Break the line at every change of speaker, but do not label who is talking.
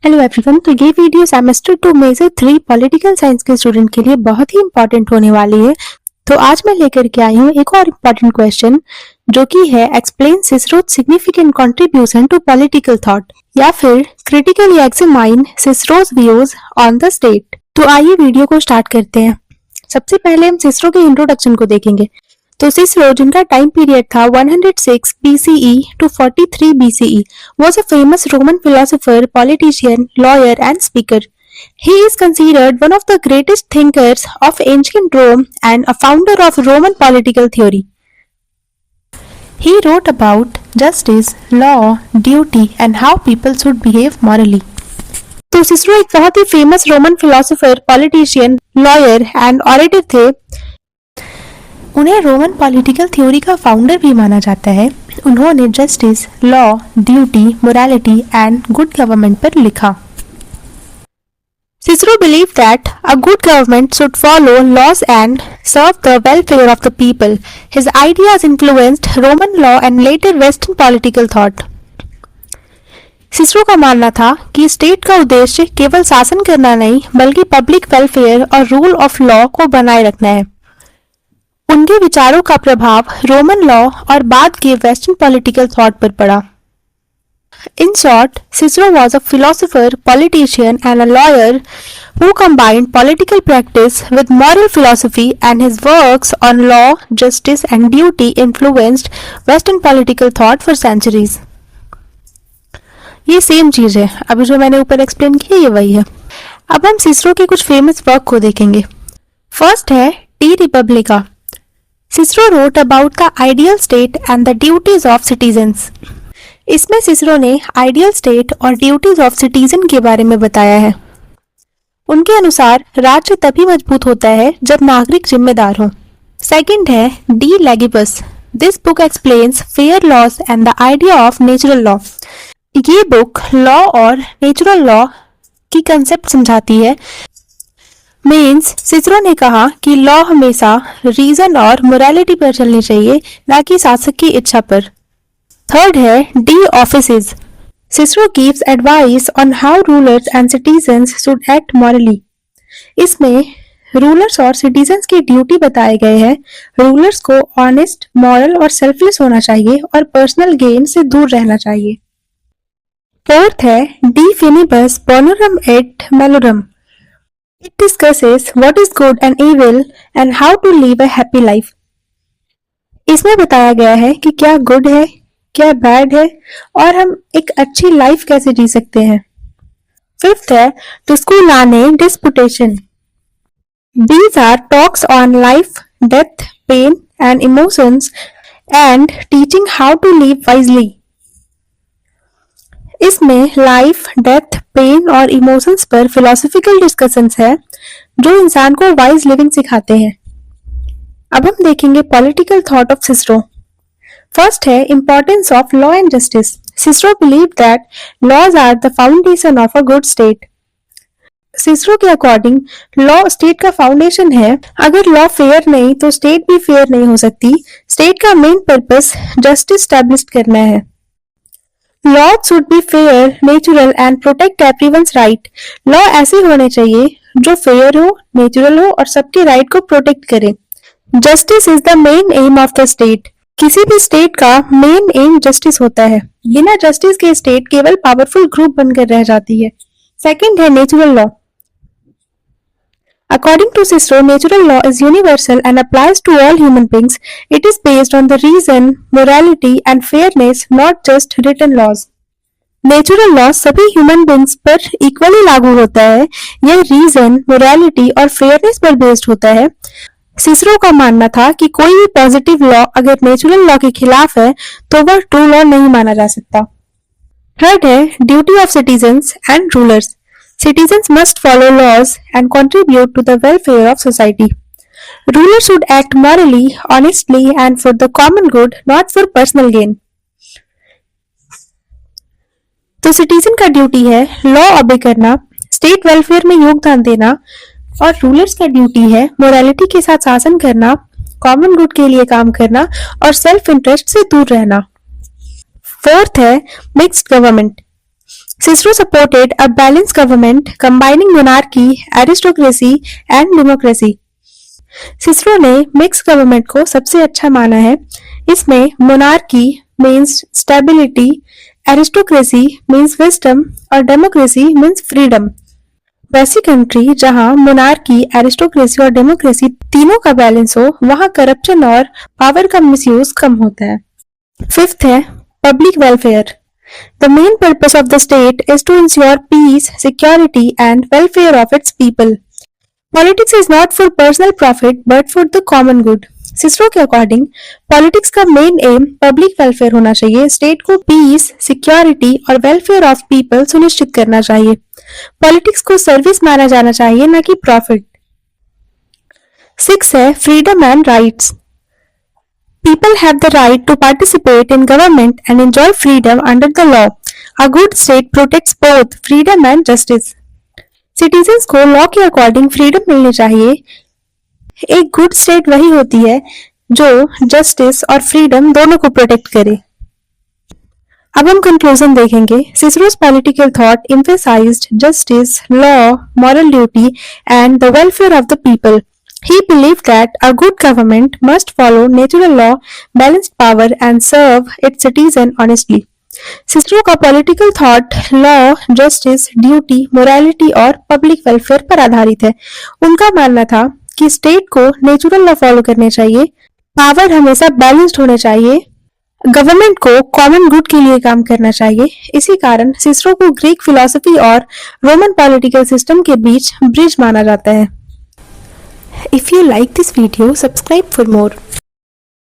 Hello everyone. तो ये video semester 2 major 3 political science के स्टूडेंट के लिए बहुत ही इंपॉर्टेंट होने वाली है। तो आज मैं लेकर के आई हूँ एक और इम्पॉर्टेंट क्वेश्चन जो कि है explain Cicero's significant contribution to political thought, या फिर critically examine Cicero's views on the state. तो आइए वीडियो को स्टार्ट करते हैं। सबसे पहले हम सिसरो के इंट्रोडक्शन को देखेंगे। तो सिसरो, जिनका टाइम पीरियड था 106 BCE to 43 BCE, was a famous Roman philosopher, politician, lawyer, and speaker. He is considered one of the greatest thinkers of ancient Rome and a founder of Roman political theory. He wrote about justice, law, duty, and how people should behave morally. तो Cicero एक बहुत ही famous Roman philosopher, politician, lawyer and orator थे। उन्हें Roman political theory का founder भी माना जाता है। उन्होंने justice, law, duty, morality and good government पर लिखा। Cicero believed that a good government should follow laws and serve the welfare of the people. His ideas influenced Roman law and later Western political thought. Cicero का मानना था कि state का उद्देश्य केवल शासन करना नहीं, बल्कि पब्लिक वेलफेयर और रूल ऑफ लॉ को बनाए रखना है। उनके विचारों का प्रभाव रोमन लॉ और बाद के वेस्टर्न पॉलिटिकल थॉट पर पड़ा। In short, Cicero was a philosopher, politician, and a lawyer who combined political practice with moral philosophy, and his works on law, justice, and duty influenced Western political thought for centuries. ये same चीज है, अभी जो मैंने ऊपर explain किया ये वही है। अब हम सिसरो के कुछ फेमस वर्क को देखेंगे। फर्स्ट है D Republica. Cicero wrote about the ideal state and the duties of citizens. इसमें सिसरो ने आइडियल स्टेट और ड्यूटीज ऑफ सिटीजन के बारे में बताया है। उनके अनुसार राज्य तभी मजबूत होता है जब नागरिक जिम्मेदार हो। सेकंड है De Legibus. This book explains fair laws and the idea of natural law. ये बुक लॉ और नेचुरल लॉ की कंसेप्ट समझाती है। मीन्स सिसरो ने कहा कि लॉ हमेशा रीजन और मोरालिटी पर चलनी चाहिए, ना कि शासक की इच्छा पर। थर्ड है D offices. Cicero gives advice on how rulers and citizens should act morally. इसमें रूलर्स और सिटीजन्स की ड्यूटी बताए गए हैं। रूलर्स को ऑनेस्ट, मॉरल और सेल्फलेस होना चाहिए और पर्सनल गेन से दूर रहना चाहिए। फोर्थ है De Finibus Bonorum et Malorum. It discusses what is good and evil and how to live a happy life. इसमें बताया गया है कि क्या गुड है, क्या बैड है और हम एक अच्छी लाइफ कैसे जी सकते हैं। फिफ्थ है टुस्कुलाने डिस्पुटेशन। These are talks on life, death, pain and emotions and teaching how to live wisely. इसमें लाइफ, डेथ, पेन और इमोशंस पर फिलोसॉफिकल डिस्कशंस है जो इंसान को वाइज लिविंग सिखाते हैं। अब हम देखेंगे political thought of Cicero. First है importance of law and justice. Cicero believe that laws are the foundation of a good state. Cicero के अकॉर्डिंग लॉ स्टेट का फाउंडेशन है। अगर लॉ फेयर नहीं तो स्टेट भी फेयर नहीं हो सकती। स्टेट का मेन पर्पस जस्टिस स्टैब्लिश करना है। Laws should be fair, natural and protect everyone's right. Law ऐसे होने चाहिए जो फेयर हो, नेचुरल हो और सबके राइट को प्रोटेक्ट करे। Justice is the main M of the state. किसी भी स्टेट का मेन एम जस्टिस होता है। बिना जस्टिस के स्टेट केवल पावरफुल ग्रुप बनकर रह जाती है। सेकंड है natural law. According to Cicero, natural law is universal and applies to all human beings. It is based on the reason, morality and fairness, not just written laws. Natural law सभी human beings पर equally लागू होता है। यह reason, morality और fairness पर based होता है। सिसरो का मानना था कि कोई भी पॉजिटिव लॉ अगर नेचुरल लॉ के खिलाफ है तो वह ट्रू लॉ नहीं माना जा सकता। थर्ड है duty of citizens and rulers. Citizens must follow laws and contribute to the welfare of society. Rulers should act morally, honestly, and for the common good, not for personal gain. तो citizen का duty है law ओबे करना, state welfare में योगदान देना, और rulers का ड्यूटी है मोरालिटी के साथ शासन करना, कॉमन गुड के लिए काम करना और सेल्फ इंटरेस्ट से दूर रहना। फोर्थ है mixed government. Cicero supported a balanced government combining monarchy, aristocracy and democracy. Cicero ने मिक्स गवर्नमेंट को सबसे अच्छा माना है. इसमें monarchy means stability, aristocracy means wisdom और डेमोक्रेसी मीन्स फ्रीडम. वैसी कंट्री जहां मोनार्की, एरिस्टोक्रेसी और डेमोक्रेसी तीनों का बैलेंस हो, वहां करप्शन और पावर का मिसयूज कम होता है. फिफ्थ है public welfare. The main purpose of the state is to ensure peace, security and welfare of its people. Politics is not for personal profit but for the common good. Cicero के according politics का main M public welfare होना चाहिए. State को piece, security और welfare of people सुनिश्चित करना चाहिए. Politics को सर्विस माना जाना चाहिए, न कि प्रॉफिट. 6 है freedom and rights. People have the right to participate in government and enjoy freedom under the law. A good state protects both freedom and justice. Citizens को लॉ के अकॉर्डिंग फ्रीडम मिलनी चाहिए. एक गुड स्टेट वही होती है जो justice और फ्रीडम दोनों को प्रोटेक्ट करे. अब हम कंक्लूजन देखेंगे. सिसरो's political thought emphasized justice, law, moral duty and the welfare of the people. He believed that a good government must follow natural law, balance power and serve its citizen honestly. Cicero का political thought law, justice, duty, morality और public welfare पर आधारित है. उनका मानना था कि state को नेचुरल लॉ फॉलो करने चाहिए, पावर हमेशा बैलेंस्ड होने चाहिए, गवर्नमेंट को कॉमन गुड के लिए काम करना चाहिए. इसी कारण सिसरो को ग्रीक फिलॉसफी और रोमन पॉलिटिकल सिस्टम के बीच ब्रिज माना जाता है. If you like this video, subscribe for more.